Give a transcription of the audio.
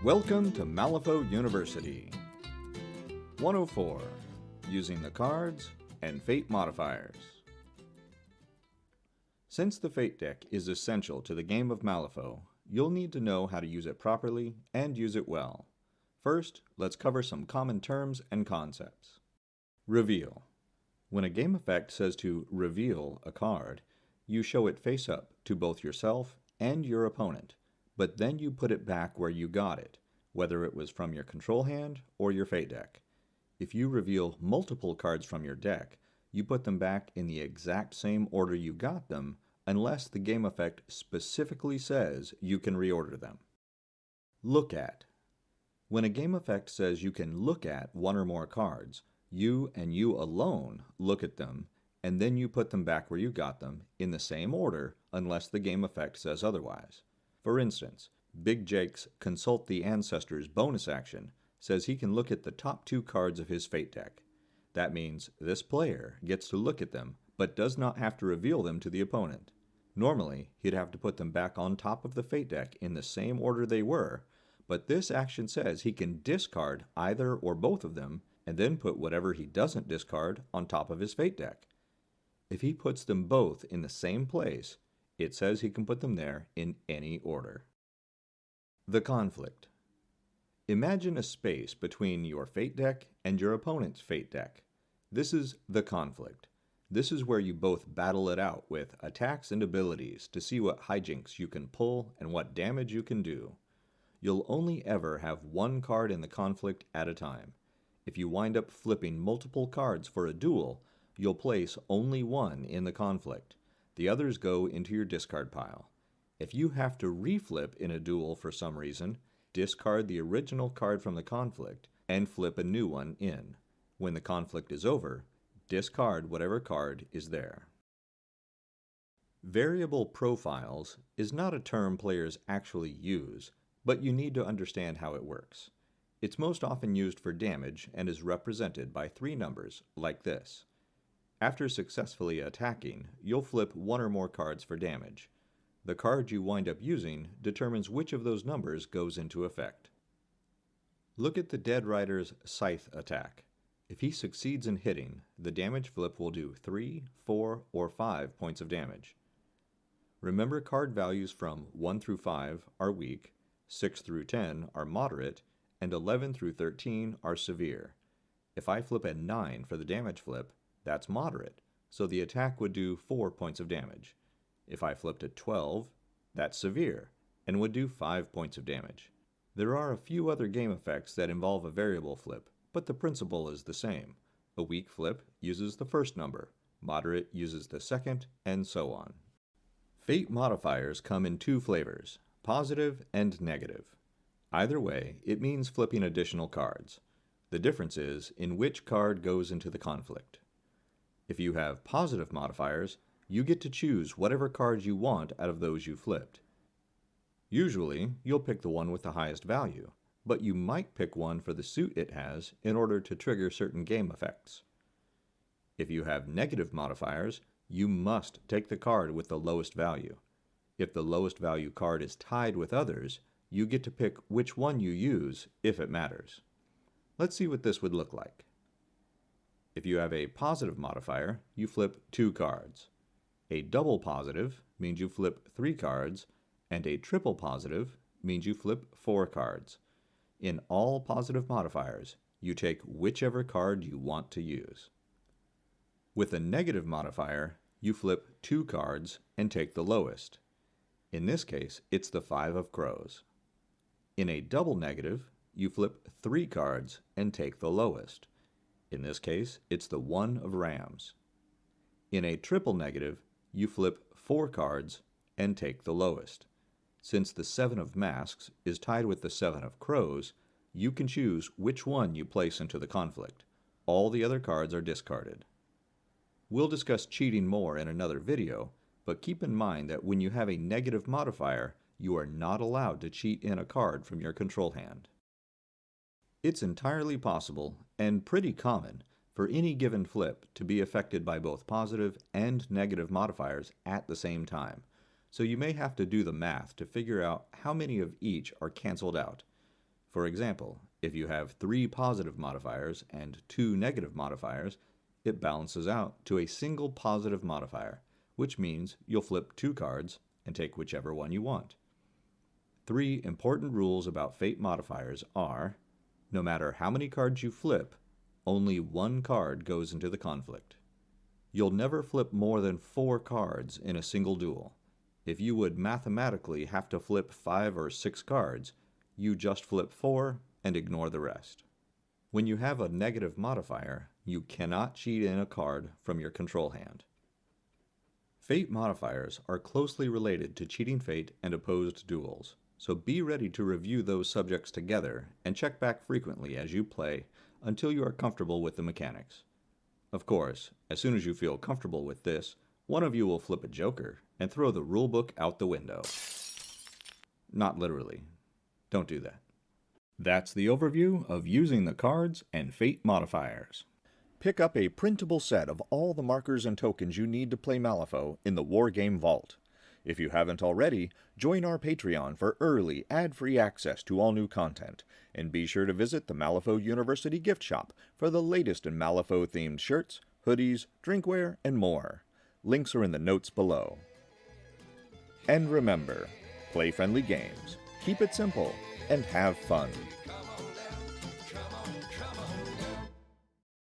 Welcome to Malifaux University. 104, using the cards and Fate Modifiers. Since the Fate deck is essential to the game of Malifaux, you'll need to know how to use it properly and use it well. First, let's cover some common terms and concepts. Reveal. When a game effect says to reveal a card, you show it face up to both yourself and your opponent, but then you put it back where you got it, whether it was from your control hand or your Fate deck. If you reveal multiple cards from your deck, you put them back in the exact same order you got them, unless the game effect specifically says you can reorder them. Look at. When a game effect says you can look at one or more cards, you and you alone look at them, and then you put them back where you got them in the same order unless the game effect says otherwise. For instance, Big Jake's Consult the Ancestors bonus action says he can look at the top 2 cards of his Fate deck. That means this player gets to look at them, but does not have to reveal them to the opponent. Normally, he'd have to put them back on top of the Fate deck in the same order they were, but this action says he can discard either or both of them, and then put whatever he doesn't discard on top of his Fate deck. If he puts them both in the same place, it says he can put them there in any order. The conflict. Imagine a space between your Fate deck and your opponent's Fate deck. This is the conflict. This is where you both battle it out with attacks and abilities to see what hijinks you can pull and what damage you can do. You'll only ever have one card in the conflict at a time. If you wind up flipping multiple cards for a duel, you'll place only one in the conflict. The others go into your discard pile. If you have to reflip in a duel for some reason, discard the original card from the conflict and flip a new one in. When the conflict is over, discard whatever card is there. Variable profiles is not a term players actually use, but you need to understand how it works. It's most often used for damage and is represented by 3 numbers, like this. After successfully attacking, you'll flip 1 or more cards for damage. The card you wind up using determines which of those numbers goes into effect. Look at the Dead Rider's Scythe attack. If he succeeds in hitting, the damage flip will do 3, 4, or 5 points of damage. Remember, card values from 1 through 5 are weak, 6 through 10 are moderate, and 11 through 13 are severe. If I flip a 9 for the damage flip, that's moderate, so the attack would do 4 points of damage. If I flipped a 12, that's severe, and would do 5 points of damage. There are a few other game effects that involve a variable flip, but the principle is the same. A weak flip uses the first number, moderate uses the second, and so on. Fate modifiers come in 2 flavors, positive and negative. Either way, it means flipping additional cards. The difference is in which card goes into the conflict. If you have positive modifiers, you get to choose whatever cards you want out of those you flipped. Usually, you'll pick the one with the highest value, but you might pick one for the suit it has in order to trigger certain game effects. If you have negative modifiers, you must take the card with the lowest value. If the lowest value card is tied with others, you get to pick which one you use if it matters. Let's see what this would look like. If you have a positive modifier, you flip 2 cards. A double positive means you flip 3 cards, and a triple positive means you flip 4 cards. In all positive modifiers, you take whichever card you want to use. With a negative modifier, you flip 2 cards and take the lowest. In this case, it's the 5 of Crows. In a double negative, you flip 3 cards and take the lowest. In this case, it's the 1 of Rams. In a triple negative, you flip 4 cards and take the lowest. Since the 7 of Masks is tied with the 7 of Crows, you can choose which one you place into the conflict. All the other cards are discarded. We'll discuss cheating more in another video, but keep in mind that when you have a negative modifier, you are not allowed to cheat in a card from your control hand. It's entirely possible, and pretty common, for any given flip to be affected by both positive and negative modifiers at the same time, so you may have to do the math to figure out how many of each are canceled out. For example, if you have 3 positive modifiers and 2 negative modifiers, it balances out to a single positive modifier, which means you'll flip 2 cards and take whichever one you want. 3 important rules about Fate Modifiers are, no matter how many cards you flip, only 1 card goes into the conflict. You'll never flip more than 4 cards in a single duel. If you would mathematically have to flip 5 or 6 cards, you just flip 4 and ignore the rest. When you have a negative modifier, you cannot cheat in a card from your control hand. Fate modifiers are closely related to cheating fate and opposed duels, so be ready to review those subjects together and check back frequently as you play until you are comfortable with the mechanics. Of course, as soon as you feel comfortable with this, one of you will flip a joker and throw the rulebook out the window. Not literally. Don't do that. That's the overview of using the cards and Fate modifiers. Pick up a printable set of all the markers and tokens you need to play Malifaux in the Wargames Vault. If you haven't already, join our Patreon for early, ad-free access to all new content, and be sure to visit the Malifaux University gift shop for the latest in Malifaux-themed shirts, hoodies, drinkware, and more. Links are in the notes below. And remember, play friendly games, keep it simple, and have fun.